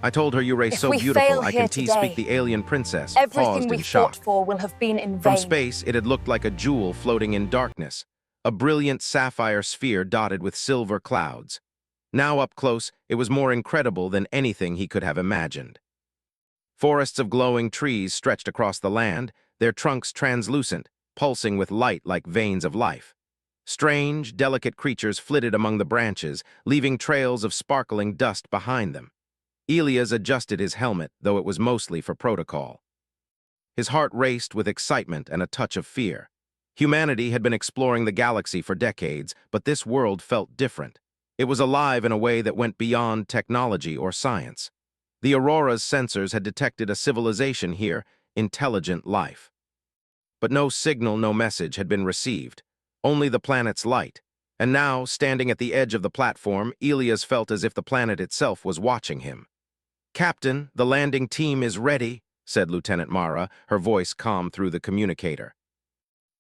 I told her you race If so we beautiful fail I here can speak today, the alien princess, everything paused we in fought shock. for will have been in From vain. space, it had looked like a jewel floating in darkness, a brilliant sapphire sphere dotted with silver clouds. Now up close, it was more incredible than anything he could have imagined. Forests of glowing trees stretched across the land, their trunks translucent, pulsing with light like veins of life. Strange, delicate creatures flitted among the branches, leaving trails of sparkling dust behind them. Elias adjusted his helmet, though it was mostly for protocol. His heart raced with excitement and a touch of fear. Humanity had been exploring the galaxy for decades, but this world felt different. It was alive in a way that went beyond technology or science. The Aurora's sensors had detected a civilization here, intelligent life. But no signal, no message had been received, only the planet's light. And now, standing at the edge of the platform, Elias felt as if the planet itself was watching him. "Captain, the landing team is ready," said Lieutenant Mara, her voice calm through the communicator.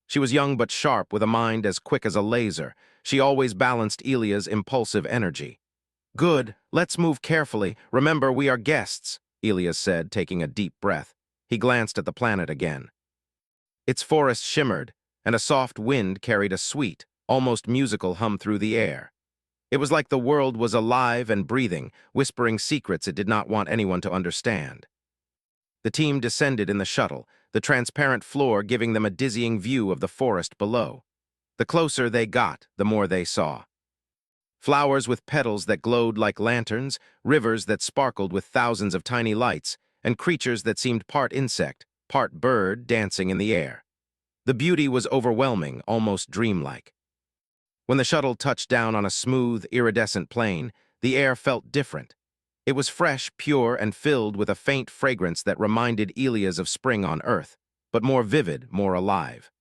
She was young but sharp, with a mind as quick as a laser. She always balanced Elia's impulsive energy. "Good, let's move carefully. Remember, we are guests," Elias said, taking a deep breath. He glanced at the planet again. Its forest shimmered, and a soft wind carried a sweet, almost musical hum through the air. It was like the world was alive and breathing, whispering secrets it did not want anyone to understand. The team descended in the shuttle, the transparent floor giving them a dizzying view of the forest below. The closer they got, the more they saw. Flowers with petals that glowed like lanterns, rivers that sparkled with thousands of tiny lights, and creatures that seemed part insect, part bird dancing in the air. The beauty was overwhelming, almost dreamlike. When the shuttle touched down on a smooth, iridescent plain, the air felt different. It was fresh, pure, and filled with a faint fragrance that reminded Elias of spring on Earth, but more vivid, more alive.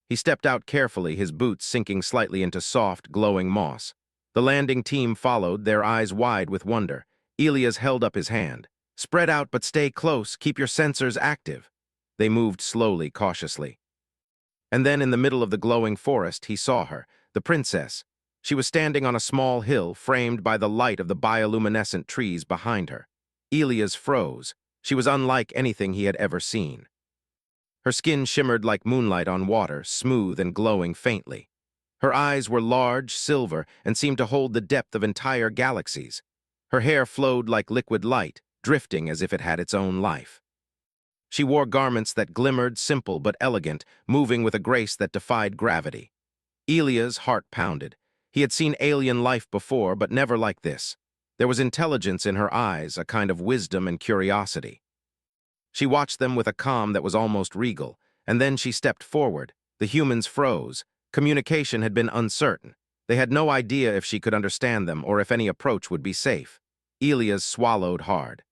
He stepped out carefully, his boots sinking slightly into soft, glowing moss. The landing team followed, their eyes wide with wonder. Elias held up his hand. "Spread out, but stay close. Keep your sensors active." They moved slowly, cautiously. And then in the middle of the glowing forest, he saw her, the princess. She was standing on a small hill, framed by the light of the bioluminescent trees behind her. Elias froze. She was unlike anything he had ever seen. Her skin shimmered like moonlight on water, smooth and glowing faintly. Her eyes were large, silver, and seemed to hold the depth of entire galaxies. Her hair flowed like liquid light, drifting as if it had its own life. She wore garments that glimmered, simple but elegant, moving with a grace that defied gravity. Elia's heart pounded. He had seen alien life before, but never like this. There was intelligence in her eyes, a kind of wisdom and curiosity. She watched them with a calm that was almost regal, and then she stepped forward. The humans froze. Communication had been uncertain. They had no idea if she could understand them or if any approach would be safe. Elias swallowed hard.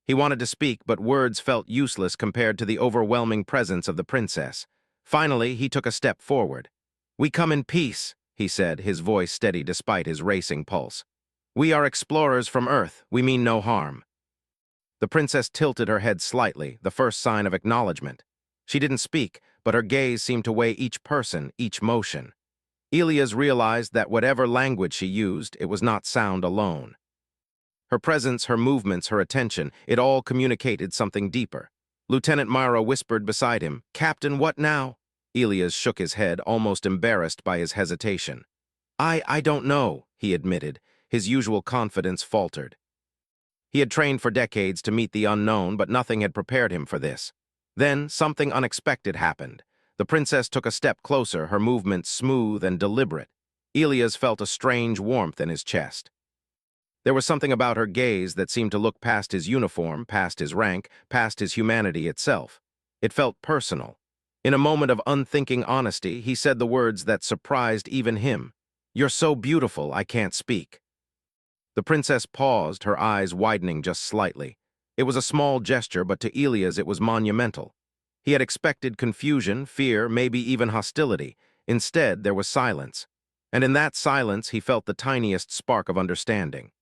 He wanted to speak, but words felt useless compared to the overwhelming presence of the princess. Finally, he took a step forward. "We come in peace," he said, his voice steady despite his racing pulse. "We are explorers from Earth. We mean no harm." The princess tilted her head slightly, the first sign of acknowledgement. She didn't speak, but her gaze seemed to weigh each person, each motion. Elias realized that whatever language she used, it was not sound alone. Her presence, her movements, her attention, it all communicated something deeper. Lieutenant Mara whispered beside him, "Captain, what now?" Elias shook his head, almost embarrassed by his hesitation. I don't know," he admitted. His usual confidence faltered. He had trained for decades to meet the unknown, but nothing had prepared him for this. Then, something unexpected happened. The princess took a step closer, her movements smooth and deliberate. Elias felt a strange warmth in his chest. There was something about her gaze that seemed to look past his uniform, past his rank, past his humanity itself. It felt personal. In a moment of unthinking honesty, he said the words that surprised even him. "You're so beautiful, I can't speak." The princess paused, her eyes widening just slightly. It was a small gesture, but to Elias it was monumental. He had expected confusion, fear, maybe even hostility. Instead, there was silence. And in that silence, he felt the tiniest spark of understanding.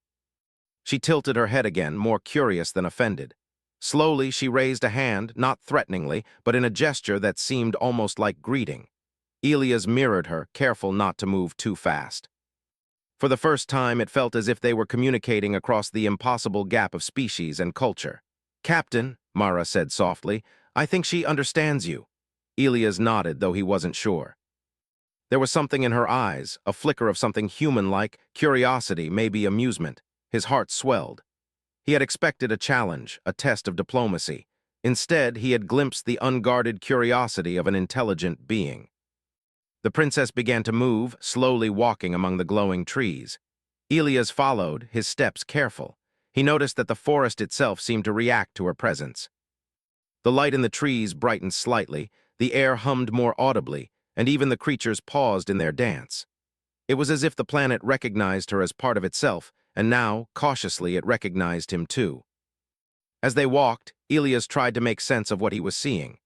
She tilted her head again, more curious than offended. Slowly, she raised a hand, not threateningly, but in a gesture that seemed almost like greeting. Elias mirrored her, careful not to move too fast. For the first time, it felt as if they were communicating across the impossible gap of species and culture. "Captain," Mara said softly, "I think she understands you." Elias nodded, though he wasn't sure. There was something in her eyes, a flicker of something human-like, curiosity, maybe amusement. His heart swelled. He had expected a challenge, a test of diplomacy. Instead, he had glimpsed the unguarded curiosity of an intelligent being. The princess began to move, slowly walking among the glowing trees. Elias followed, his steps careful. He noticed that the forest itself seemed to react to her presence. The light in the trees brightened slightly, the air hummed more audibly, and even the creatures paused in their dance. It was as if the planet recognized her as part of itself, and now, cautiously, it recognized him too. As they walked, Elias tried to make sense of what he was seeing.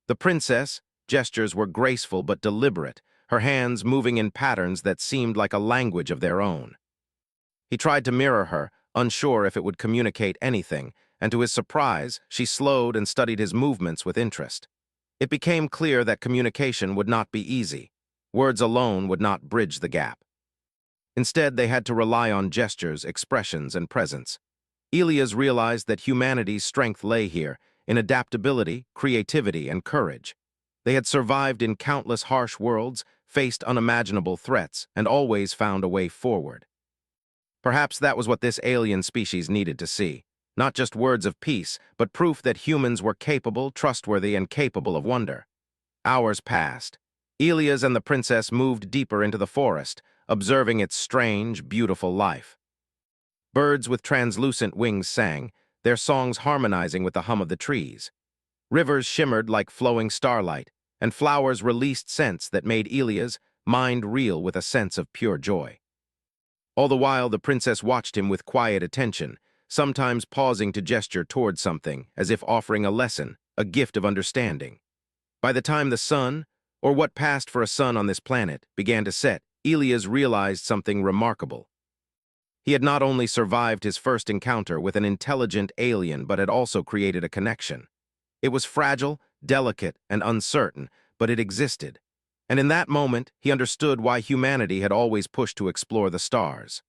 The princess, gestures were graceful but deliberate, her hands moving in patterns that seemed like a language of their own. He tried to mirror her, unsure if it would communicate anything, and to his surprise, she slowed and studied his movements with interest. It became clear that communication would not be easy. Words alone would not bridge the gap. Instead, they had to rely on gestures, expressions, and presence. Elias realized that humanity's strength lay here, in adaptability, creativity, and courage. They had survived in countless harsh worlds, faced unimaginable threats, and always found a way forward. Perhaps that was what this alien species needed to see. Not just words of peace, but proof that humans were capable, trustworthy, and capable of wonder. Hours passed. Elias and the princess moved deeper into the forest, observing its strange, beautiful life. Birds with translucent wings sang, their songs harmonizing with the hum of the trees. Rivers shimmered like flowing starlight, and flowers released scents that made Elias' mind reel with a sense of pure joy. All the while, the princess watched him with quiet attention, sometimes pausing to gesture toward something, as if offering a lesson, a gift of understanding. By the time the sun, or what passed for a sun on this planet, began to set, Elias realized something remarkable. He had not only survived his first encounter with an intelligent alien, but had also created a connection. It was fragile, delicate, and uncertain, but it existed. And in that moment, he understood why humanity had always pushed to explore the stars.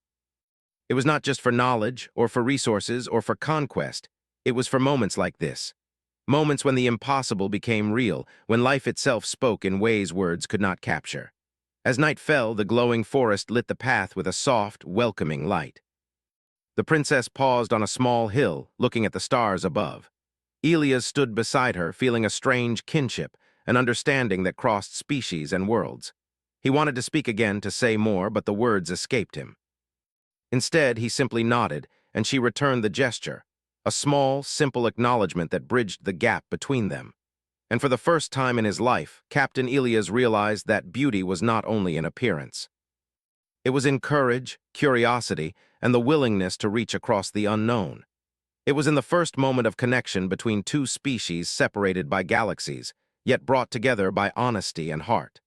It was not just for knowledge, or for resources, or for conquest. It was for moments like this. Moments when the impossible became real, when life itself spoke in ways words could not capture. As night fell, the glowing forest lit the path with a soft, welcoming light. The princess paused on a small hill, looking at the stars above. Elias stood beside her, feeling a strange kinship, an understanding that crossed species and worlds. He wanted to speak again, to say more, but the words escaped him. Instead, he simply nodded, and she returned the gesture, a small, simple acknowledgement that bridged the gap between them. And for the first time in his life, Captain Elias realized that beauty was not only in appearance. It was in courage, curiosity, and the willingness to reach across the unknown. It was in the first moment of connection between two species separated by galaxies, yet brought together by honesty and heart.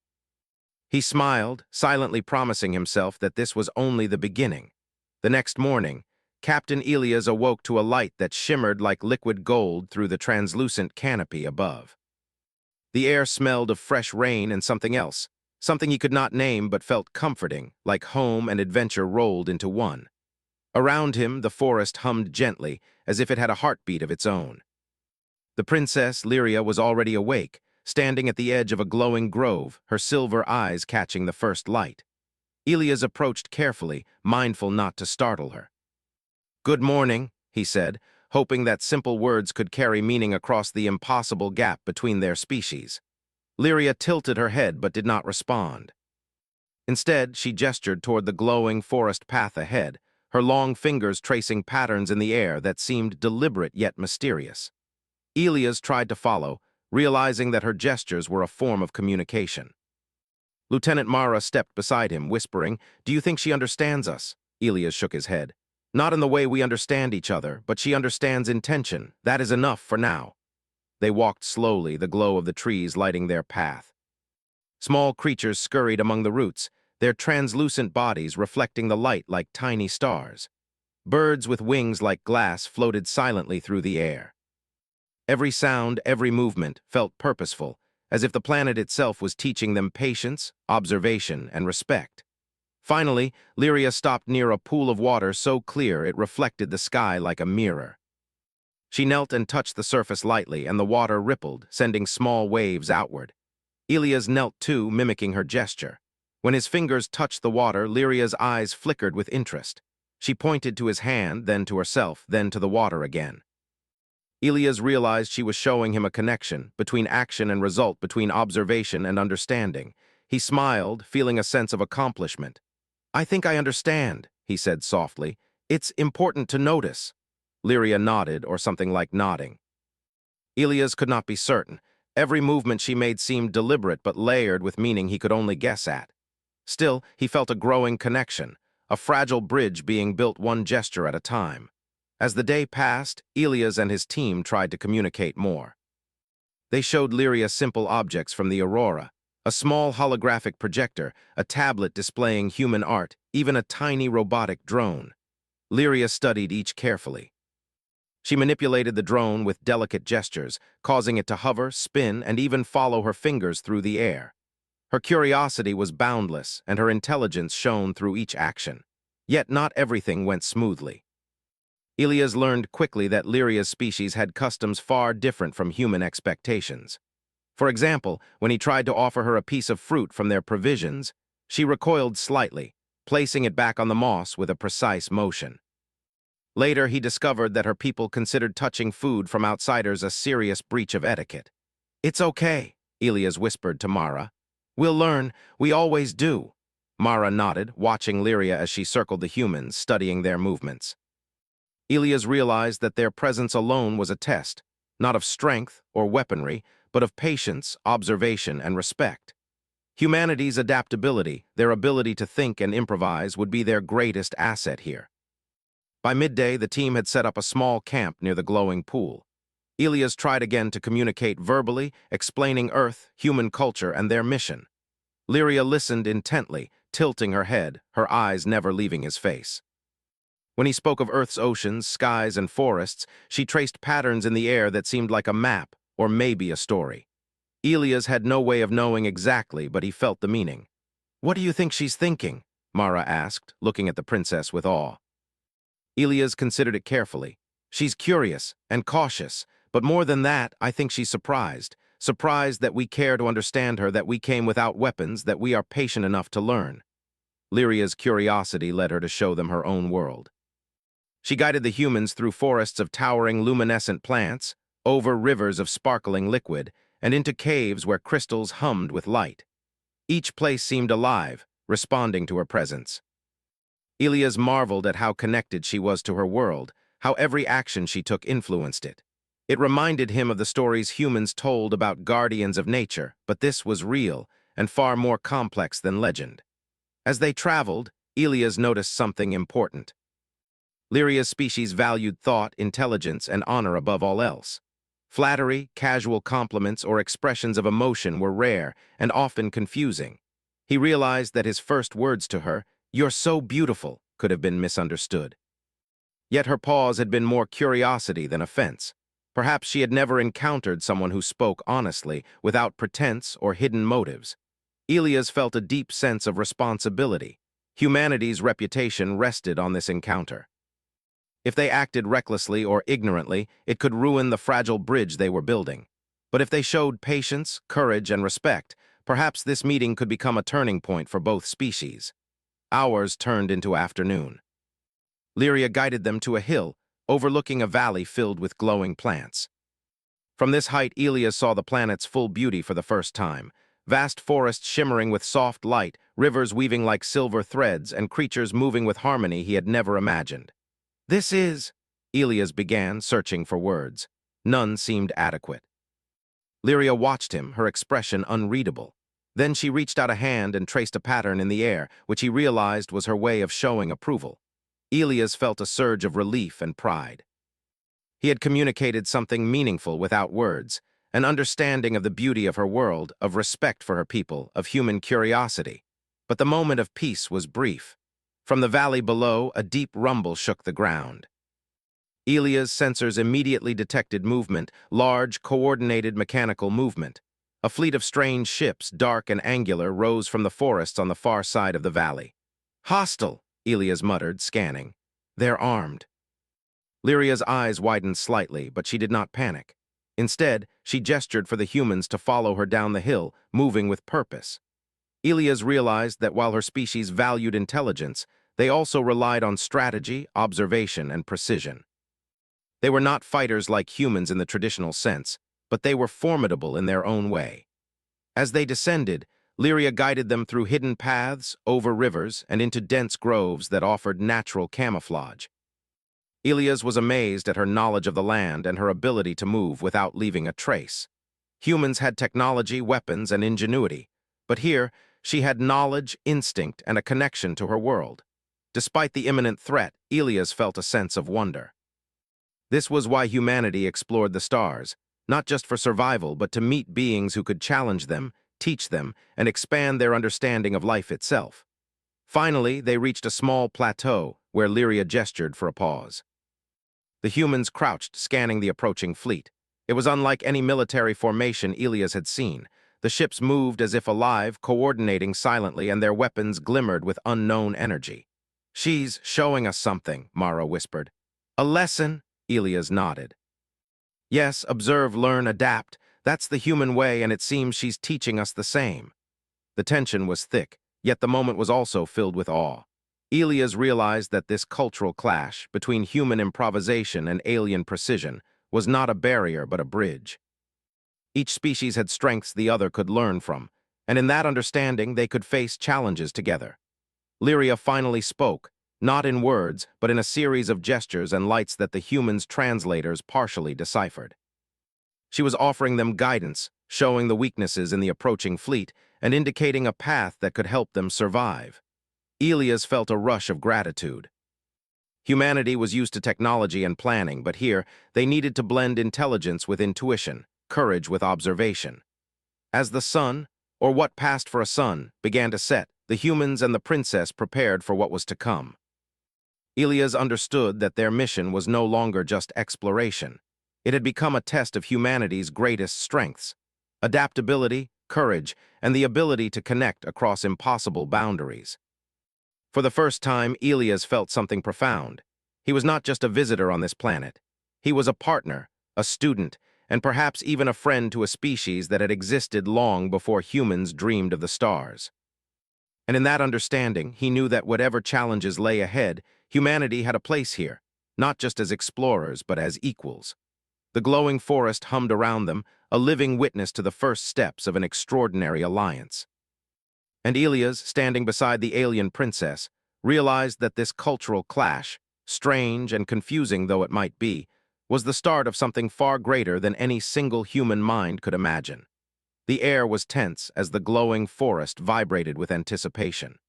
He smiled, silently promising himself that this was only the beginning. The next morning, Captain Elias awoke to a light that shimmered like liquid gold through the translucent canopy above. The air smelled of fresh rain and something else, something he could not name but felt comforting, like home and adventure rolled into one. Around him, the forest hummed gently, as if it had a heartbeat of its own. The princess, Lyria, was already awake, standing at the edge of a glowing grove, her silver eyes catching the first light. Elias approached carefully, mindful not to startle her. "Good morning," he said, hoping that simple words could carry meaning across the impossible gap between their species. Lyria tilted her head but did not respond. Instead, she gestured toward the glowing forest path ahead, her long fingers tracing patterns in the air that seemed deliberate yet mysterious. Elias tried to follow, realizing that her gestures were a form of communication. Lieutenant Mara stepped beside him, whispering, "Do you think she understands us?" Elias shook his head. "Not in the way we understand each other, but she understands intention. That is enough for now." They walked slowly, the glow of the trees lighting their path. Small creatures scurried among the roots, their translucent bodies reflecting the light like tiny stars. Birds with wings like glass floated silently through the air. Every sound, every movement felt purposeful, as if the planet itself was teaching them patience, observation, and respect. Finally, Lyria stopped near a pool of water so clear it reflected the sky like a mirror. She knelt and touched the surface lightly, and the water rippled, sending small waves outward. Elias knelt too, mimicking her gesture. When his fingers touched the water, Lyria's eyes flickered with interest. She pointed to his hand, then to herself, then to the water again. Elias realized she was showing him a connection between action and result, between observation and understanding. He smiled, feeling a sense of accomplishment. "I think I understand," he said softly. "It's important to notice." Lyria nodded, or something like nodding. Elias could not be certain. Every movement she made seemed deliberate but layered with meaning he could only guess at. Still, he felt a growing connection, a fragile bridge being built one gesture at a time. As the day passed, Elias and his team tried to communicate more. They showed Lyria simple objects from the aurora, a small holographic projector, a tablet displaying human art, even a tiny robotic drone. Lyria studied each carefully. She manipulated the drone with delicate gestures, causing it to hover, spin, and even follow her fingers through the air. Her curiosity was boundless, and her intelligence shone through each action. Yet not everything went smoothly. Elias learned quickly that Lyria's species had customs far different from human expectations. For example, when he tried to offer her a piece of fruit from their provisions, she recoiled slightly, placing it back on the moss with a precise motion. Later, he discovered that her people considered touching food from outsiders a serious breach of etiquette. "It's okay," Elias whispered to Mara. "We'll learn. We always do." Mara nodded, watching Lyria as she circled the humans, studying their movements. Elias realized that their presence alone was a test, not of strength or weaponry, but of patience, observation, and respect. Humanity's adaptability, their ability to think and improvise, would be their greatest asset here. By midday, the team had set up a small camp near the glowing pool. Elias tried again to communicate verbally, explaining Earth, human culture, and their mission. Lyria listened intently, tilting her head, her eyes never leaving his face. When he spoke of Earth's oceans, skies, and forests, she traced patterns in the air that seemed like a map, or maybe a story. Elias had no way of knowing exactly, but he felt the meaning. "What do you think she's thinking?" Mara asked, looking at the princess with awe. Elias considered it carefully. "She's curious and cautious, but more than that, I think she's surprised. Surprised that we care to understand her, that we came without weapons, that we are patient enough to learn." Lyria's curiosity led her to show them her own world. She guided the humans through forests of towering luminescent plants, over rivers of sparkling liquid, and into caves where crystals hummed with light. Each place seemed alive, responding to her presence. Elias marveled at how connected she was to her world, how every action she took influenced it. It reminded him of the stories humans told about guardians of nature, but this was real and far more complex than legend. As they traveled, Elias noticed something important. Lyria's species valued thought, intelligence, and honor above all else. Flattery, casual compliments, or expressions of emotion were rare and often confusing. He realized that his first words to her, "You're so beautiful," could have been misunderstood. Yet her pause had been more curiosity than offense. Perhaps she had never encountered someone who spoke honestly, without pretense or hidden motives. Elias felt a deep sense of responsibility. Humanity's reputation rested on this encounter. If they acted recklessly or ignorantly, it could ruin the fragile bridge they were building. But if they showed patience, courage, and respect, perhaps this meeting could become a turning point for both species. Hours turned into afternoon. Lyria guided them to a hill, overlooking a valley filled with glowing plants. From this height, Elias saw the planet's full beauty for the first time. Vast forests shimmering with soft light, rivers weaving like silver threads, and creatures moving with harmony he had never imagined. "This is," Elias began, searching for words. None seemed adequate. Lyria watched him, her expression unreadable. Then she reached out a hand and traced a pattern in the air, which he realized was her way of showing approval. Elias felt a surge of relief and pride. He had communicated something meaningful without words, an understanding of the beauty of her world, of respect for her people, of human curiosity. But the moment of peace was brief. From the valley below, a deep rumble shook the ground. Elia's sensors immediately detected movement, large, coordinated mechanical movement. A fleet of strange ships, dark and angular, rose from the forests on the far side of the valley. Hostile, Elias muttered, scanning. They're armed. Lyria's eyes widened slightly, but she did not panic. Instead, she gestured for the humans to follow her down the hill, moving with purpose. Elias realized that while her species valued intelligence, they also relied on strategy, observation, and precision. They were not fighters like humans in the traditional sense, but they were formidable in their own way. As they descended, Lyria guided them through hidden paths, over rivers, and into dense groves that offered natural camouflage. Elias was amazed at her knowledge of the land and her ability to move without leaving a trace. Humans had technology, weapons, and ingenuity, but here she had knowledge, instinct, and a connection to her world. Despite the imminent threat, Elias felt a sense of wonder. This was why humanity explored the stars, not just for survival, but to meet beings who could challenge them, teach them, and expand their understanding of life itself. Finally, they reached a small plateau where Lyria gestured for a pause. The humans crouched, scanning the approaching fleet. It was unlike any military formation Elias had seen. The ships moved as if alive, coordinating silently, and their weapons glimmered with unknown energy. "She's showing us something," Mara whispered. "A lesson?" Elias nodded. "Yes, observe, learn, adapt. That's the human way, and it seems she's teaching us the same." The tension was thick, yet the moment was also filled with awe. Elias realized that this cultural clash between human improvisation and alien precision was not a barrier but a bridge. Each species had strengths the other could learn from, and in that understanding they could face challenges together. Lyria finally spoke, not in words, but in a series of gestures and lights that the humans' translators partially deciphered. She was offering them guidance, showing the weaknesses in the approaching fleet, and indicating a path that could help them survive. Elias felt a rush of gratitude. Humanity was used to technology and planning, but here they needed to blend intelligence with intuition, courage with observation. As the sun, or what passed for a sun, began to set, the humans and the princess prepared for what was to come. Elias understood that their mission was no longer just exploration. It had become a test of humanity's greatest strengths: adaptability, courage, and the ability to connect across impossible boundaries. For the first time, Elias felt something profound. He was not just a visitor on this planet. He was a partner, a student, and perhaps even a friend to a species that had existed long before humans dreamed of the stars. And in that understanding, he knew that whatever challenges lay ahead, humanity had a place here, not just as explorers, but as equals. The glowing forest hummed around them, a living witness to the first steps of an extraordinary alliance. And Elias, standing beside the alien princess, realized that this cultural clash, strange and confusing though it might be, was the start of something far greater than any single human mind could imagine. The air was tense as the glowing forest vibrated with anticipation.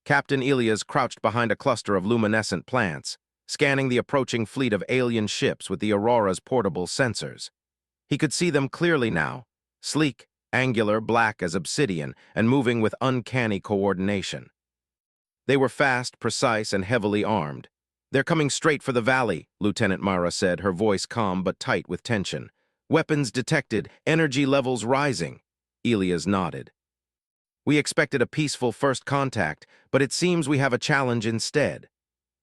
Captain Elias crouched behind a cluster of luminescent plants, scanning the approaching fleet of alien ships with the Aurora's portable sensors. He could see them clearly now, sleek, angular, black as obsidian, and moving with uncanny coordination. They were fast, precise, and heavily armed. "They're coming straight for the valley," Lieutenant Mara said, her voice calm but tight with tension. "Weapons detected, energy levels rising." Elias nodded. "We expected a peaceful first contact, but it seems we have a challenge instead."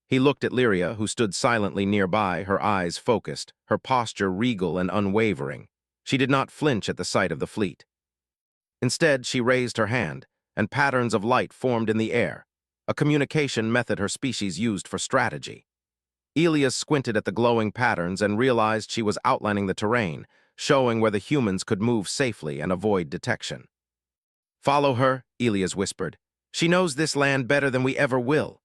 He looked at Lyria, who stood silently nearby, her eyes focused, her posture regal and unwavering. She did not flinch at the sight of the fleet. Instead, she raised her hand, and patterns of light formed in the air, a communication method her species used for strategy. Elias squinted at the glowing patterns and realized she was outlining the terrain, showing where the humans could move safely and avoid detection. "Follow her," Elias whispered. "She knows this land better than we ever will."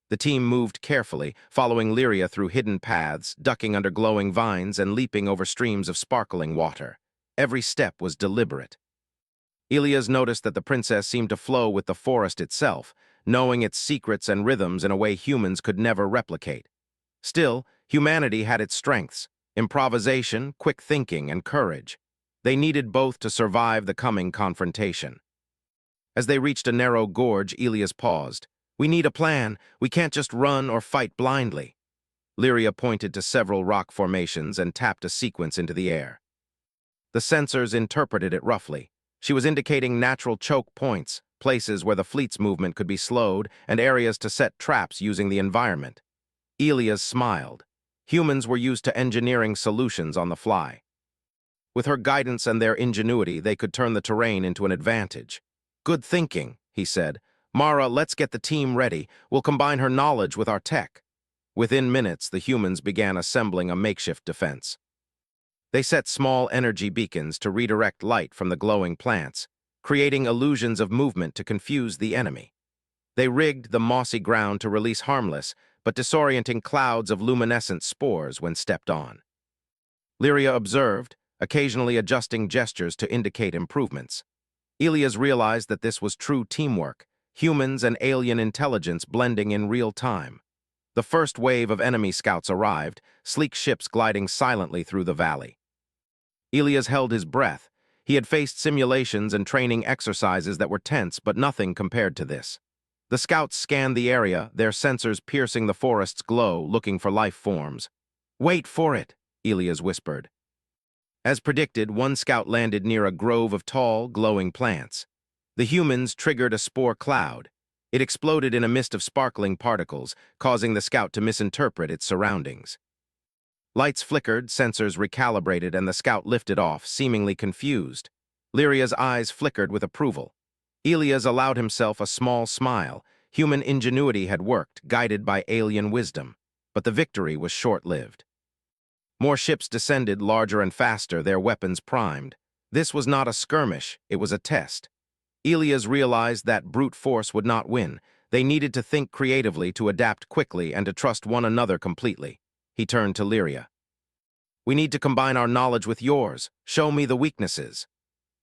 The team moved carefully, following Lyria through hidden paths, ducking under glowing vines and leaping over streams of sparkling water. Every step was deliberate. Elias noticed that the princess seemed to flow with the forest itself, knowing its secrets and rhythms in a way humans could never replicate. Still, humanity had its strengths: improvisation, quick thinking, and courage. They needed both to survive the coming confrontation. As they reached a narrow gorge, Elias paused. "We need a plan. We can't just run or fight blindly." Lyria pointed to several rock formations and tapped a sequence into the air. The sensors interpreted it roughly. She was indicating natural choke points, places where the fleet's movement could be slowed, and areas to set traps using the environment. Elias smiled. Humans were used to engineering solutions on the fly. With her guidance and their ingenuity, they could turn the terrain into an advantage. "Good thinking," he said. "Mara, let's get the team ready. We'll combine her knowledge with our tech." Within minutes, the humans began assembling a makeshift defense. They set small energy beacons to redirect light from the glowing plants, creating illusions of movement to confuse the enemy. They rigged the mossy ground to release harmless but disorienting clouds of luminescent spores when stepped on. Lyria observed, occasionally adjusting gestures to indicate improvements. Elias realized that this was true teamwork, humans and alien intelligence blending in real time. The first wave of enemy scouts arrived, sleek ships gliding silently through the valley. Elias held his breath. He had faced simulations and training exercises that were tense, but nothing compared to this. The scouts scanned the area, their sensors piercing the forest's glow, looking for life forms. "Wait for it," Elias whispered. As predicted, one scout landed near a grove of tall, glowing plants. The humans triggered a spore cloud. It exploded in a mist of sparkling particles, causing the scout to misinterpret its surroundings. Lights flickered, sensors recalibrated, and the scout lifted off, seemingly confused. Lyria's eyes flickered with approval. Elias allowed himself a small smile. Human ingenuity had worked, guided by alien wisdom. But the victory was short-lived. More ships descended, larger and faster, their weapons primed. This was not a skirmish, it was a test. Elias realized that brute force would not win. They needed to think creatively, to adapt quickly, and to trust one another completely. He turned to Lyria. "We need to combine our knowledge with yours. Show me the weaknesses."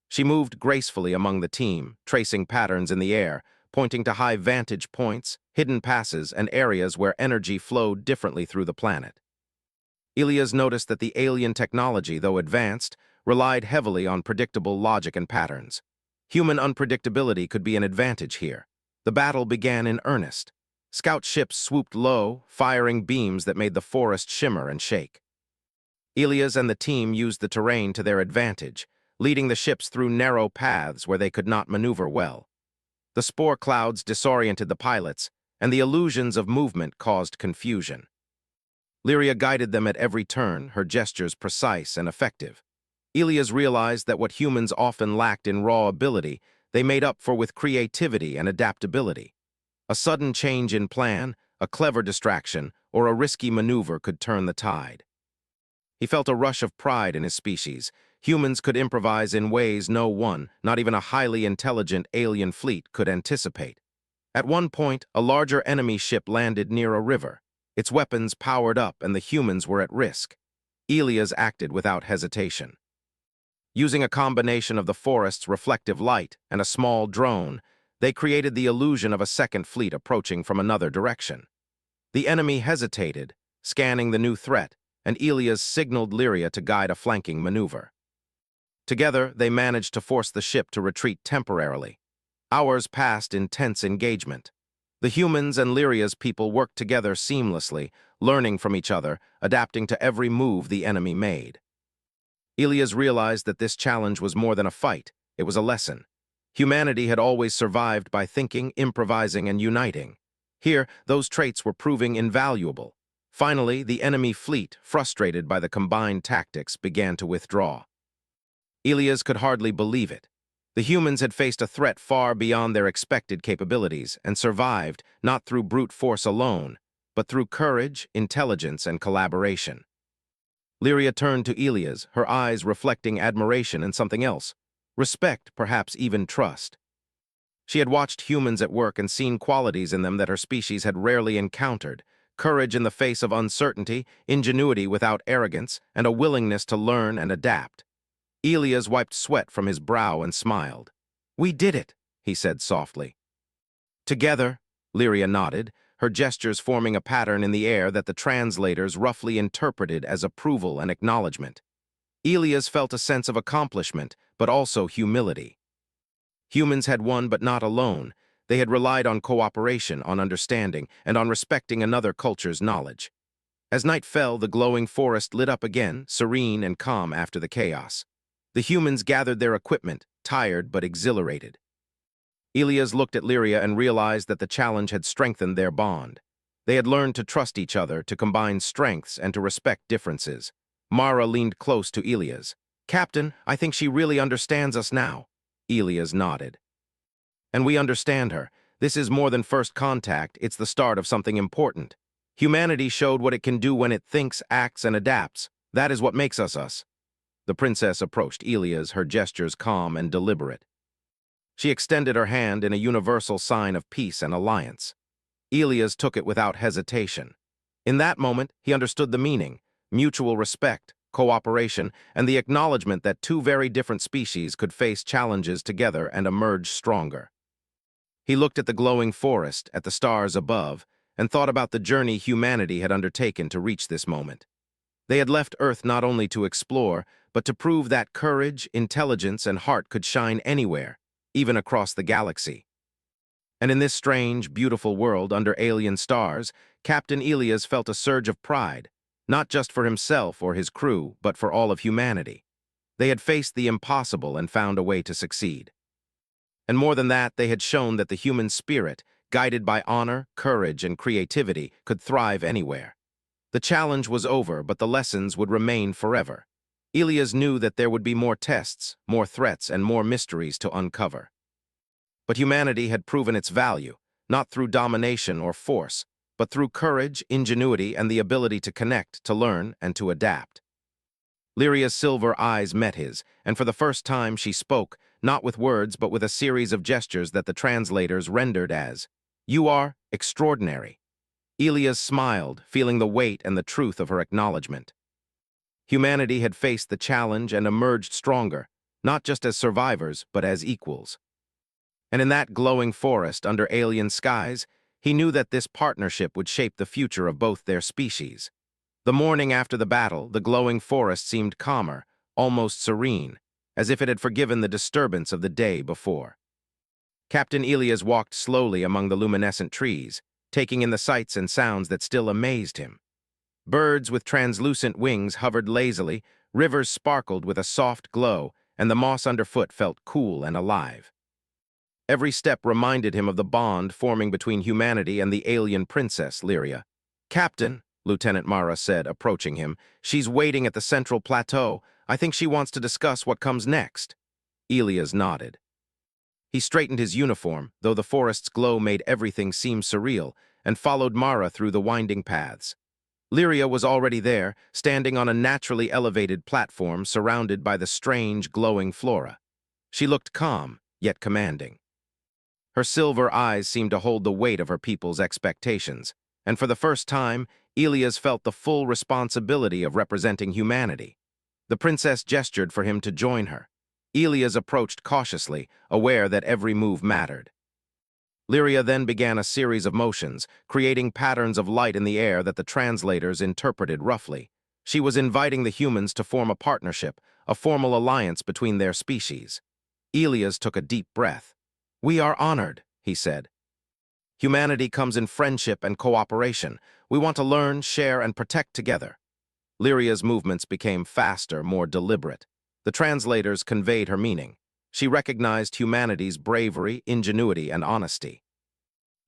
She moved gracefully among the team, tracing patterns in the air, pointing to high vantage points, hidden passes, and areas where energy flowed differently through the planet. Elias noticed that the alien technology, though advanced, relied heavily on predictable logic and patterns. Human unpredictability could be an advantage here. The battle began in earnest. Scout ships swooped low, firing beams that made the forest shimmer and shake. Elias and the team used the terrain to their advantage, leading the ships through narrow paths where they could not maneuver well. The spore clouds disoriented the pilots, and the illusions of movement caused confusion. Lyria guided them at every turn, her gestures precise and effective. Elias realized that what humans often lacked in raw ability, they made up for with creativity and adaptability. A sudden change in plan, a clever distraction, or a risky maneuver could turn the tide. He felt a rush of pride in his species. Humans could improvise in ways no one, not even a highly intelligent alien fleet, could anticipate. At one point, a larger enemy ship landed near a river. Its weapons powered up and the humans were at risk. Elias acted without hesitation. Using a combination of the forest's reflective light and a small drone, they created the illusion of a second fleet approaching from another direction. The enemy hesitated, scanning the new threat, and Elias signaled Lyria to guide a flanking maneuver. Together, they managed to force the ship to retreat temporarily. Hours passed in tense engagement. The humans and Lyria's people worked together seamlessly, learning from each other, adapting to every move the enemy made. Elias realized that this challenge was more than a fight, it was a lesson. Humanity had always survived by thinking, improvising, and uniting. Here, those traits were proving invaluable. Finally, the enemy fleet, frustrated by the combined tactics, began to withdraw. Elias could hardly believe it. The humans had faced a threat far beyond their expected capabilities and survived not through brute force alone, but through courage, intelligence, and collaboration. Lyria turned to Elias, her eyes reflecting admiration and something else, respect, perhaps even trust. She had watched humans at work and seen qualities in them that her species had rarely encountered: courage in the face of uncertainty, ingenuity without arrogance, and a willingness to learn and adapt. Elias wiped sweat from his brow and smiled. "We did it," he said softly. "Together," Lyria nodded, her gestures forming a pattern in the air that the translators roughly interpreted as approval and acknowledgement. Elias felt a sense of accomplishment, but also humility. Humans had won, but not alone. They had relied on cooperation, on understanding, and on respecting another culture's knowledge. As night fell, the glowing forest lit up again, serene and calm after the chaos. The humans gathered their equipment, tired but exhilarated. Elias looked at Lyria and realized that the challenge had strengthened their bond. They had learned to trust each other, to combine strengths, and to respect differences. Mara leaned close to Elias. "Captain, I think she really understands us now." Elias nodded. "And we understand her. This is more than first contact, it's the start of something important. Humanity showed what it can do when it thinks, acts, and adapts. That is what makes us us." The princess approached Elias, her gestures calm and deliberate. She extended her hand in a universal sign of peace and alliance. Elias took it without hesitation. In that moment, he understood the meaning: mutual respect, cooperation, and the acknowledgement that two very different species could face challenges together and emerge stronger. He looked at the glowing forest, at the stars above, and thought about the journey humanity had undertaken to reach this moment. They had left Earth not only to explore, but to prove that courage, intelligence, and heart could shine anywhere, even across the galaxy. And in this strange, beautiful world under alien stars, Captain Elias felt a surge of pride, not just for himself or his crew, but for all of humanity. They had faced the impossible and found a way to succeed. And more than that, they had shown that the human spirit, guided by honor, courage, and creativity, could thrive anywhere. The challenge was over, but the lessons would remain forever. Elias knew that there would be more tests, more threats, and more mysteries to uncover. But humanity had proven its value, not through domination or force, but through courage, ingenuity, and the ability to connect, to learn, and to adapt. Lyria's silver eyes met his, and for the first time she spoke, not with words but with a series of gestures that the translators rendered as, "You are extraordinary." Elias smiled, feeling the weight and the truth of her acknowledgement. Humanity had faced the challenge and emerged stronger, not just as survivors, but as equals. And in that glowing forest under alien skies, he knew that this partnership would shape the future of both their species. The morning after the battle, the glowing forest seemed calmer, almost serene, as if it had forgiven the disturbance of the day before. Captain Elias walked slowly among the luminescent trees, taking in the sights and sounds that still amazed him. Birds with translucent wings hovered lazily, rivers sparkled with a soft glow, and the moss underfoot felt cool and alive. Every step reminded him of the bond forming between humanity and the alien princess, Lyria. "Captain," Lieutenant Mara said, approaching him, "she's waiting at the central plateau. I think she wants to discuss what comes next." Elias nodded. He straightened his uniform, though the forest's glow made everything seem surreal, and followed Mara through the winding paths. Lyria was already there, standing on a naturally elevated platform surrounded by the strange, glowing flora. She looked calm, yet commanding. Her silver eyes seemed to hold the weight of her people's expectations, and for the first time, Elias felt the full responsibility of representing humanity. The princess gestured for him to join her. Elias approached cautiously, aware that every move mattered. Lyria then began a series of motions, creating patterns of light in the air that the translators interpreted roughly. She was inviting the humans to form a partnership, a formal alliance between their species. Elias took a deep breath. "We are honored," he said. "Humanity comes in friendship and cooperation. We want to learn, share, and protect together." Lyria's movements became faster, more deliberate. The translators conveyed her meaning. She recognized humanity's bravery, ingenuity, and honesty.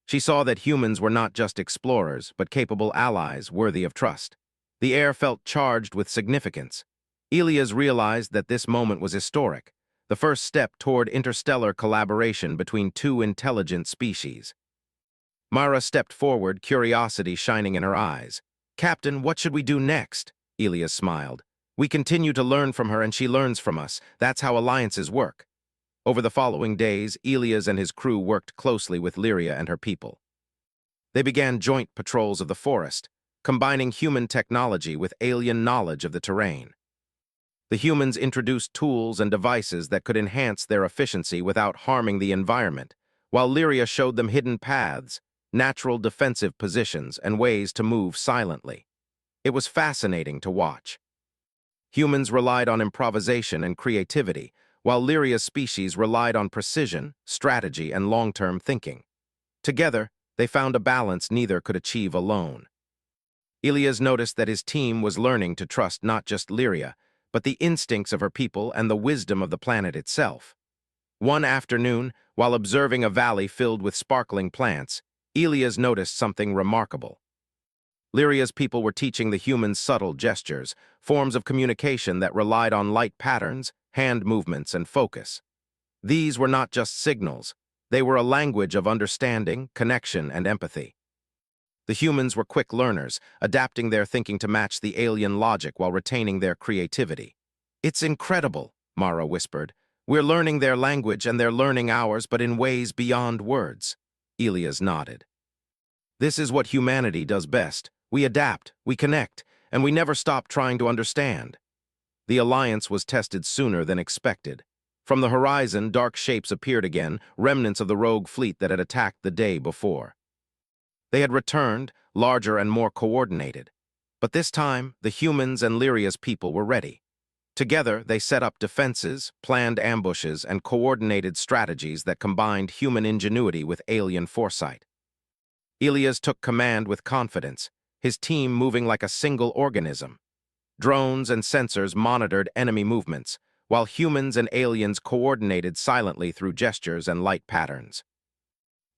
She saw that humans were not just explorers, but capable allies worthy of trust. The air felt charged with significance. Elias realized that this moment was historic, the first step toward interstellar collaboration between two intelligent species. Mara stepped forward, curiosity shining in her eyes. "Captain, what should we do next?" Elias smiled. "We continue to learn from her and she learns from us. That's how alliances work." Over the following days, Elias and his crew worked closely with Lyria and her people. They began joint patrols of the forest, combining human technology with alien knowledge of the terrain. The humans introduced tools and devices that could enhance their efficiency without harming the environment, while Lyria showed them hidden paths, natural defensive positions, and ways to move silently. It was fascinating to watch. Humans relied on improvisation and creativity, while Lyria's species relied on precision, strategy, and long-term thinking. Together, they found a balance neither could achieve alone. Elias noticed that his team was learning to trust not just Lyria, but the instincts of her people and the wisdom of the planet itself. One afternoon, While observing a valley filled with sparkling plants, Elias noticed something remarkable. Lyria's people were teaching the humans subtle gestures, forms of communication that relied on light patterns, hand movements, and focus. These were not just signals. They were a language of understanding, connection, and empathy. The humans were quick learners, adapting their thinking to match the alien logic while retaining their creativity. "It's incredible," Mara whispered. "We're learning their language and they're learning ours, but in ways beyond words." Elias nodded. "This is what humanity does best. We adapt, we connect, and we never stop trying to understand." The alliance was tested sooner than expected. From the horizon, dark shapes appeared again, remnants of the rogue fleet that had attacked the day before. They had returned, larger and more coordinated. But this time, the humans and Lyria's people were ready. Together, they set up defenses, planned ambushes, and coordinated strategies that combined human ingenuity with alien foresight. Elias took command with confidence, his team moving like a single organism. Drones and sensors monitored enemy movements, while humans and aliens coordinated silently through gestures and light patterns.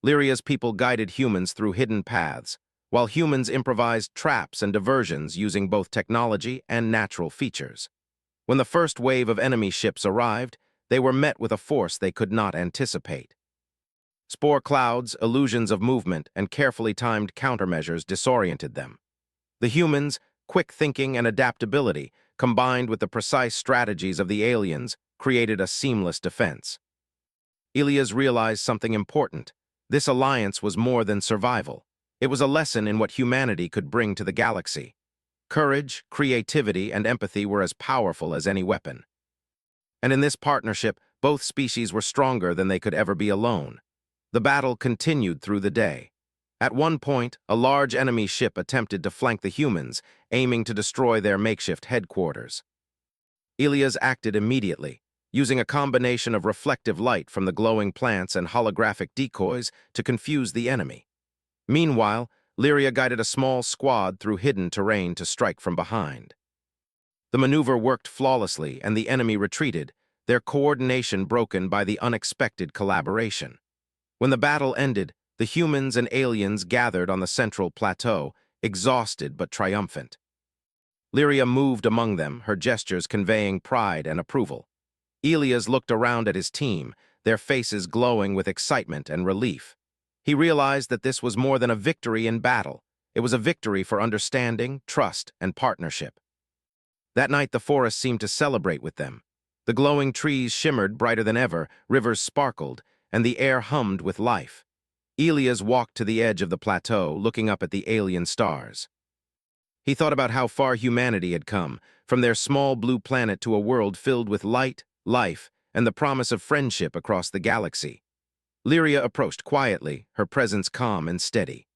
Lyria's people guided humans through hidden paths, while humans improvised traps and diversions using both technology and natural features. When the first wave of enemy ships arrived, they were met with a force they could not anticipate. Spore clouds, illusions of movement, and carefully timed countermeasures disoriented them. The humans, quick thinking and adaptability, combined with the precise strategies of the aliens, created a seamless defense. Elias realized something important. This alliance was more than survival. It was a lesson in what humanity could bring to the galaxy. Courage, creativity, and empathy were as powerful as any weapon. And in this partnership, both species were stronger than they could ever be alone. The battle continued through the day. At one point, a large enemy ship attempted to flank the humans, aiming to destroy their makeshift headquarters. Elias acted immediately, using a combination of reflective light from the glowing plants and holographic decoys to confuse the enemy. Meanwhile, Lyria guided a small squad through hidden terrain to strike from behind. The maneuver worked flawlessly, and the enemy retreated, their coordination broken by the unexpected collaboration. When the battle ended, the humans and aliens gathered on the central plateau, exhausted but triumphant. Lyria moved among them, her gestures conveying pride and approval. Elias looked around at his team, their faces glowing with excitement and relief. He realized that this was more than a victory in battle. It was a victory for understanding, trust, and partnership. That night, the forest seemed to celebrate with them. The glowing trees shimmered brighter than ever, rivers sparkled, and the air hummed with life. Elias walked to the edge of the plateau, looking up at the alien stars. He thought about how far humanity had come, from their small blue planet to a world filled with light, life, and the promise of friendship across the galaxy. Lyria approached quietly, her presence calm and steady.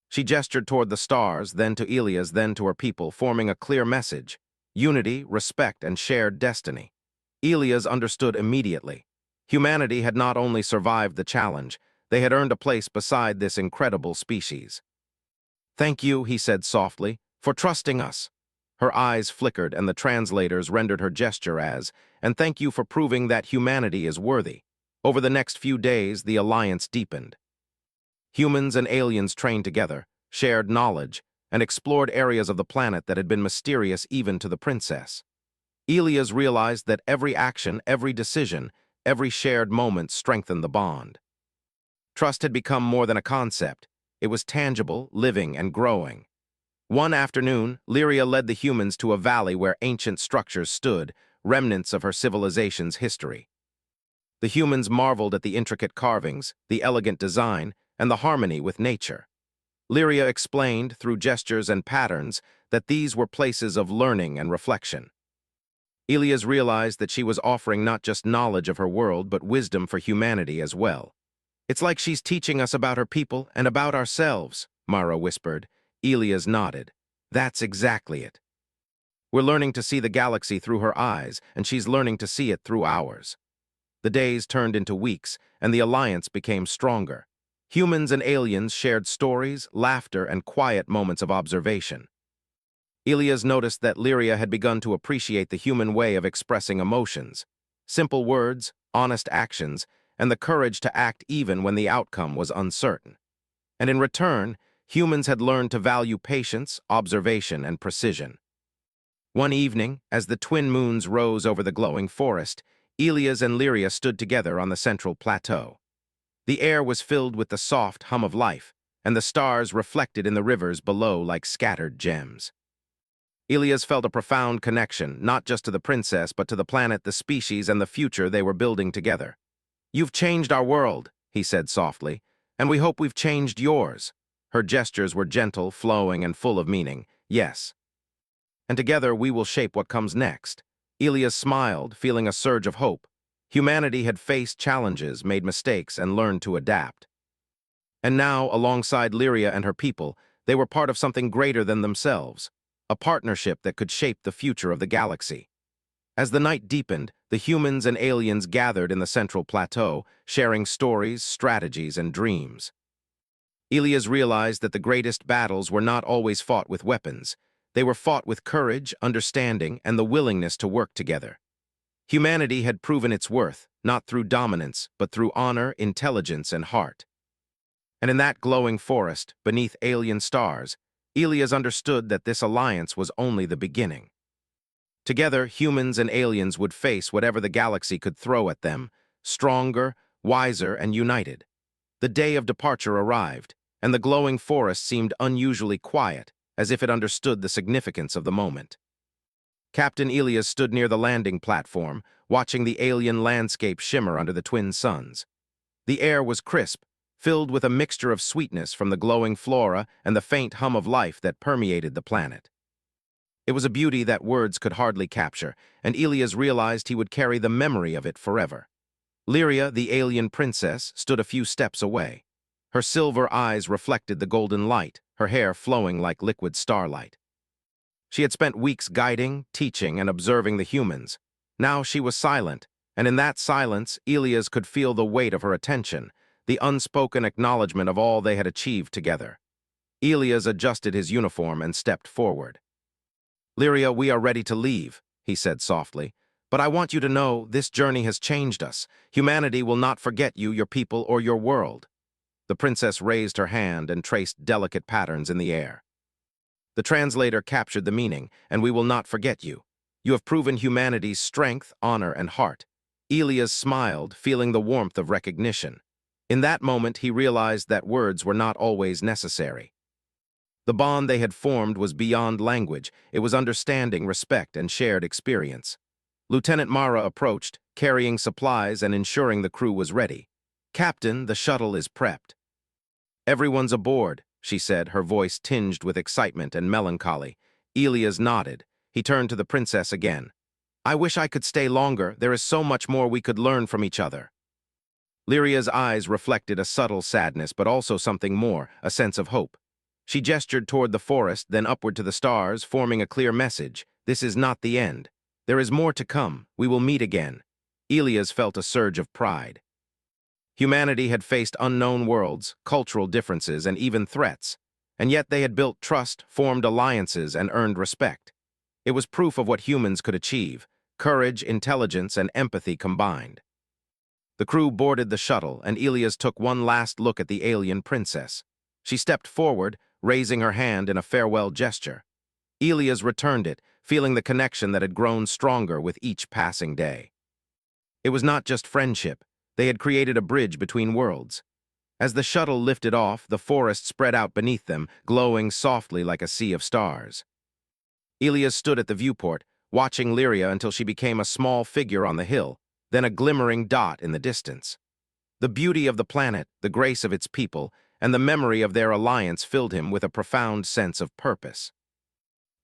She gestured toward the stars, then to Elias, then to her people, forming a clear message: unity, respect, and shared destiny. Elias understood immediately. Humanity had not only survived the challenge, they had earned a place beside this incredible species. "Thank you," he said softly, "for trusting us." Her eyes flickered, and the translators rendered her gesture as, "And thank you for proving that humanity is worthy." Over the next few days, the alliance deepened. Humans and aliens trained together, shared knowledge, and explored areas of the planet that had been mysterious even to the princess. Elias realized that every action, every decision, every shared moment strengthened the bond. Trust had become more than a concept. It was tangible, living, and growing. One afternoon, Lyria led the humans to a valley where ancient structures stood, remnants of her civilization's history. The humans marveled at the intricate carvings, the elegant design, and the harmony with nature. Lyria explained, through gestures and patterns, that these were places of learning and reflection. Elias realized that she was offering not just knowledge of her world, but wisdom for humanity as well. "It's like she's teaching us about her people and about ourselves," Mara whispered. Elias nodded. "That's exactly it. We're learning to see the galaxy through her eyes, and she's learning to see it through ours." The days turned into weeks, and the alliance became stronger. Humans and aliens shared stories, laughter, and quiet moments of observation. Elias noticed that Lyria had begun to appreciate the human way of expressing emotions. Simple words, honest actions, and the courage to act even when the outcome was uncertain. And in return, humans had learned to value patience, observation, and precision. One evening, as the twin moons rose over the glowing forest, Elias and Lyria stood together on the central plateau. The air was filled with the soft hum of life, and the stars reflected in the rivers below like scattered gems. Elias felt a profound connection, not just to the princess, but to the planet, the species, and the future they were building together. "You've changed our world," he said softly, "and we hope we've changed yours." Her gestures were gentle, flowing, and full of meaning. "Yes. And together we will shape what comes next." Elias smiled, feeling a surge of hope. Humanity had faced challenges, made mistakes, and learned to adapt. And now, alongside Lyria and her people, they were part of something greater than themselves, a partnership that could shape the future of the galaxy. As the night deepened, the humans and aliens gathered in the central plateau, sharing stories, strategies, and dreams. Elias realized that the greatest battles were not always fought with weapons. They were fought with courage, understanding, and the willingness to work together. Humanity had proven its worth, not through dominance, but through honor, intelligence, and heart. And in that glowing forest, beneath alien stars, Elias understood that this alliance was only the beginning. Together, humans and aliens would face whatever the galaxy could throw at them, stronger, wiser, and united. The day of departure arrived, and the glowing forest seemed unusually quiet, as if it understood the significance of the moment. Captain Elias stood near the landing platform, watching the alien landscape shimmer under the twin suns. The air was crisp, filled with a mixture of sweetness from the glowing flora and the faint hum of life that permeated the planet. It was a beauty that words could hardly capture, and Elias realized he would carry the memory of it forever. Lyria, the alien princess, stood a few steps away. Her silver eyes reflected the golden light, her hair flowing like liquid starlight. She had spent weeks guiding, teaching, and observing the humans. Now she was silent, and in that silence, Elias could feel the weight of her attention, the unspoken acknowledgement of all they had achieved together. Elias adjusted his uniform and stepped forward. "Lyria, we are ready to leave," he said softly. "But I want you to know this journey has changed us. Humanity will not forget you, your people, or your world." The princess raised her hand and traced delicate patterns in the air. The translator captured the meaning, "And we will not forget you. You have proven humanity's strength, honor, and heart." Elias smiled, feeling the warmth of recognition. In that moment, he realized that words were not always necessary. The bond they had formed was beyond language. It was understanding, respect, and shared experience. Lieutenant Mara approached, carrying supplies and ensuring the crew was ready. "Captain, the shuttle is prepped." "Everyone's aboard," she said, her voice tinged with excitement and melancholy. Elias nodded. He turned to the princess again. "I wish I could stay longer. There is so much more we could learn from each other." Lyria's eyes reflected a subtle sadness, but also something more, a sense of hope. She gestured toward the forest, then upward to the stars, forming a clear message. "This is not the end. There is more to come. We will meet again." Elias felt a surge of pride. Humanity had faced unknown worlds, cultural differences, and even threats, and yet they had built trust, formed alliances, and earned respect. It was proof of what humans could achieve: courage, intelligence, and empathy combined. The crew boarded the shuttle, and Elias took one last look at the alien princess. She stepped forward, raising her hand in a farewell gesture. Elias returned it, feeling the connection that had grown stronger with each passing day. It was not just friendship. They had created a bridge between worlds. As the shuttle lifted off, the forest spread out beneath them, glowing softly like a sea of stars. Elias stood at the viewport, watching Lyria until she became a small figure on the hill, then a glimmering dot in the distance. The beauty of the planet, the grace of its people, and the memory of their alliance filled him with a profound sense of purpose.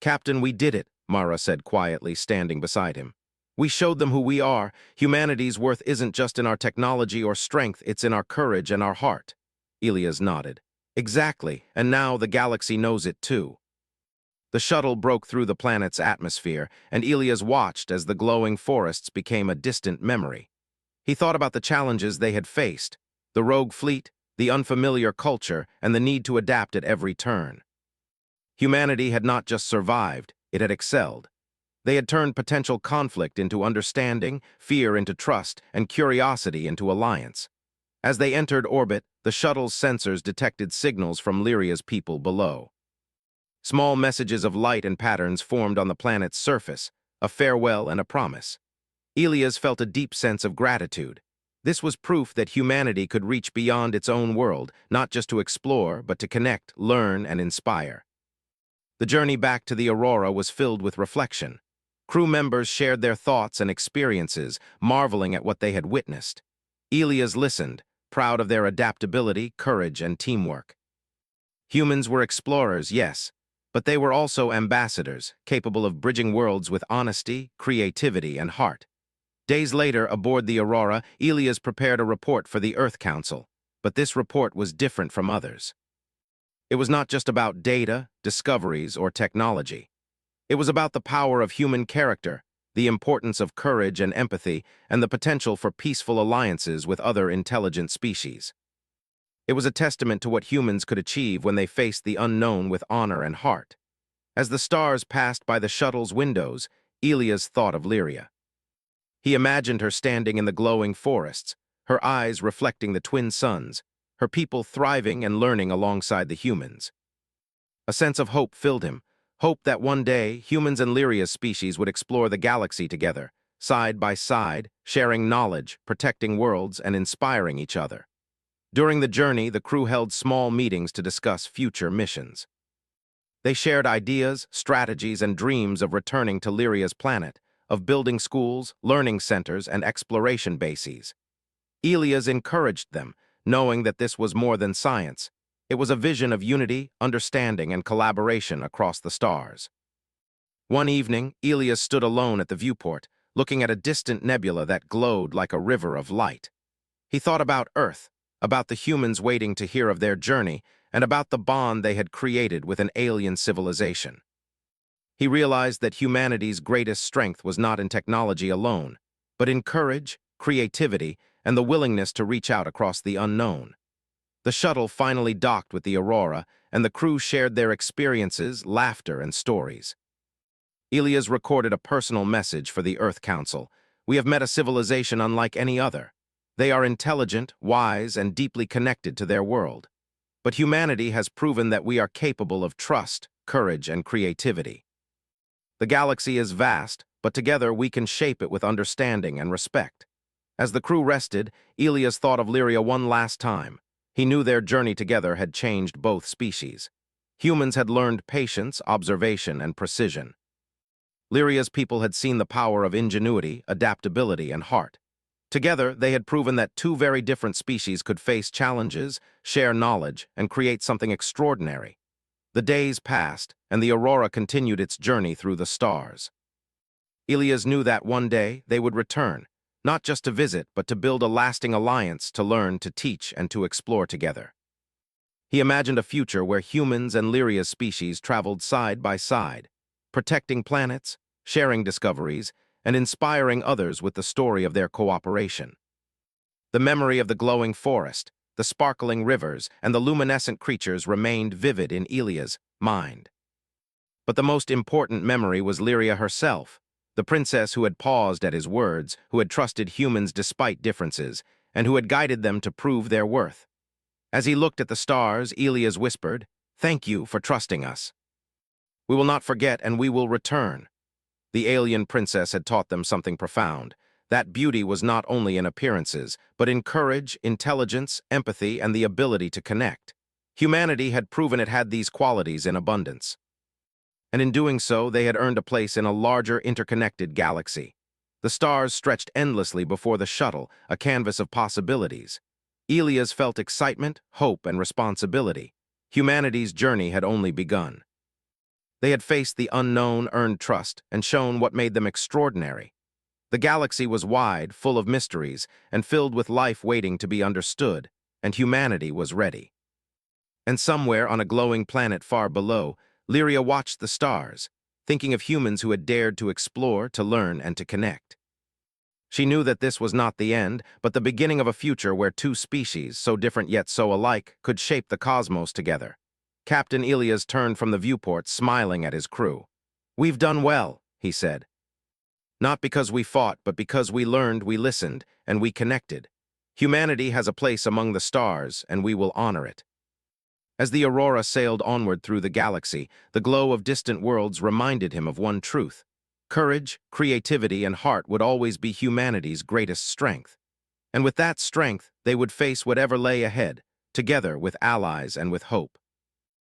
"Captain, we did it," Mara said quietly, standing beside him. "We showed them who we are. Humanity's worth isn't just in our technology or strength, it's in our courage and our heart." Elias nodded. "Exactly, and now the galaxy knows it too." The shuttle broke through the planet's atmosphere, and Elias watched as the glowing forests became a distant memory. He thought about the challenges they had faced: the rogue fleet, the unfamiliar culture, and the need to adapt at every turn. Humanity had not just survived, it had excelled. They had turned potential conflict into understanding, fear into trust, and curiosity into alliance. As they entered orbit, the shuttle's sensors detected signals from Lyria's people below. Small messages of light and patterns formed on the planet's surface, a farewell and a promise. Elias felt a deep sense of gratitude. This was proof that humanity could reach beyond its own world, not just to explore, but to connect, learn, and inspire. The journey back to the Aurora was filled with reflection. Crew members shared their thoughts and experiences, marveling at what they had witnessed. Elias listened, proud of their adaptability, courage, and teamwork. Humans were explorers, yes, but they were also ambassadors, capable of bridging worlds with honesty, creativity, and heart. Days later, aboard the Aurora, Elias prepared a report for the Earth Council, but this report was different from others. It was not just about data, discoveries, or technology. It was about the power of human character, the importance of courage and empathy, and the potential for peaceful alliances with other intelligent species. It was a testament to what humans could achieve when they faced the unknown with honor and heart. As the stars passed by the shuttle's windows, Elias thought of Lyria. He imagined her standing in the glowing forests, her eyes reflecting the twin suns, her people thriving and learning alongside the humans. A sense of hope filled him, hope that one day humans and Lyria's species would explore the galaxy together, side by side, sharing knowledge, protecting worlds, and inspiring each other. During the journey, the crew held small meetings to discuss future missions. They shared ideas, strategies, and dreams of returning to Lyria's planet, of building schools, learning centers, and exploration bases. Elias encouraged them, knowing that this was more than science. It was a vision of unity, understanding, and collaboration across the stars. One evening, Elias stood alone at the viewport, looking at a distant nebula that glowed like a river of light. He thought about Earth, about the humans waiting to hear of their journey, and about the bond they had created with an alien civilization. He realized that humanity's greatest strength was not in technology alone, but in courage, creativity, and the willingness to reach out across the unknown. The shuttle finally docked with the Aurora, and the crew shared their experiences, laughter, and stories. Elias recorded a personal message for the Earth Council. "We have met a civilization unlike any other. They are intelligent, wise, and deeply connected to their world. But humanity has proven that we are capable of trust, courage, and creativity. The galaxy is vast, but together we can shape it with understanding and respect." As the crew rested, Elias thought of Lyria one last time. He knew their journey together had changed both species. Humans had learned patience, observation, and precision. Lyria's people had seen the power of ingenuity, adaptability, and heart. Together, they had proven that two very different species could face challenges, share knowledge, and create something extraordinary. The days passed, and the Aurora continued its journey through the stars. Elias knew that one day they would return, not just to visit, but to build a lasting alliance, to learn, to teach, and to explore together. He imagined a future where humans and Lyria's species traveled side by side, protecting planets, sharing discoveries, and inspiring others with the story of their cooperation. The memory of the glowing forest, the sparkling rivers, and the luminescent creatures remained vivid in Elias' mind. But the most important memory was Lyria herself, the princess who had paused at his words, who had trusted humans despite differences, and who had guided them to prove their worth. As he looked at the stars, Elias whispered, "Thank you for trusting us. We will not forget, and we will return." The alien princess had taught them something profound. That beauty was not only in appearances, but in courage, intelligence, empathy, and the ability to connect. Humanity had proven it had these qualities in abundance. And in doing so, they had earned a place in a larger, interconnected galaxy. The stars stretched endlessly before the shuttle, a canvas of possibilities. Elias felt excitement, hope, and responsibility. Humanity's journey had only begun. They had faced the unknown, earned trust, and shown what made them extraordinary. The galaxy was wide, full of mysteries, and filled with life waiting to be understood, and humanity was ready. And somewhere on a glowing planet far below, Lyria watched the stars, thinking of humans who had dared to explore, to learn, and to connect. She knew that this was not the end, but the beginning of a future where two species, so different yet so alike, could shape the cosmos together. Captain Elias turned from the viewport, smiling at his crew. "We've done well," he said. Not because we fought, but because we learned, we listened, and we connected. Humanity has a place among the stars, and we will honor it. As the Aurora sailed onward through the galaxy, the glow of distant worlds reminded him of one truth. Courage, creativity, and heart would always be humanity's greatest strength. And with that strength, they would face whatever lay ahead, together with allies and with hope.